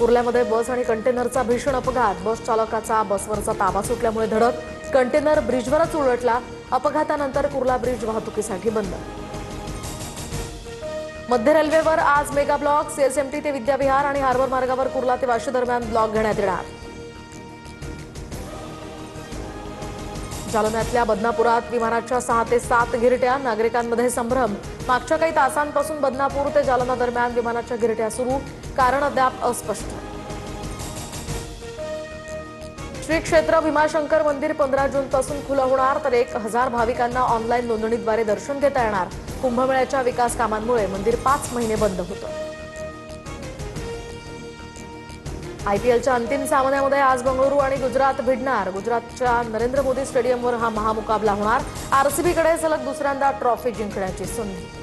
कुर्ल्यामध्ये बस आणि कंटेनरचा भीषण अपघात। बस चालकाचा बसवरचा ताबा सुटल्यामुळे धडक। कंटेनर ब्रिजवरच उलटला। अपघातानंतर कुर्ला ब्रिज वाहतुकीसाठी बंद। मध्य रेल्वेवर आज मेगा ब्लॉक। सीएसएमटी ते विद्याविहार आणि हार्बर मार्गावर कुर्ला ते वाशी दरम्यान ब्लॉक घेण्यात येणार। जालन्यातल्या बदनापुरात विमानाच्या 6 ते 7 गिरट्या। नागरिकांमध्ये संभ्रम। मागच्या काही तासांपासून बदनापूर ते जालना दरम्यान विमानाच्या गिरट्या सुरू। कारण अद्याप अस्पष्ट। श्री क्षेत्र भीमाशंकर मंदिर 15 जूनपासून खुलं होणार, तर 1000 भाविकांना ऑनलाईन नोंदणीद्वारे दर्शन घेता येणार। कुंभमेळ्याच्या विकास कामांमुळे मंदिर 5 महिने बंद होतं। आयपीएलच्या अंतिम सामन्यामध्ये आज बंगळुरू आणि गुजरात भिडणार। गुजरातच्या नरेंद्र मोदी स्टेडियमवर हा महामुकाबला होणार। आरसीबीकडे सलग दुसऱ्यांदा ट्रॉफी जिंकण्याची संधी।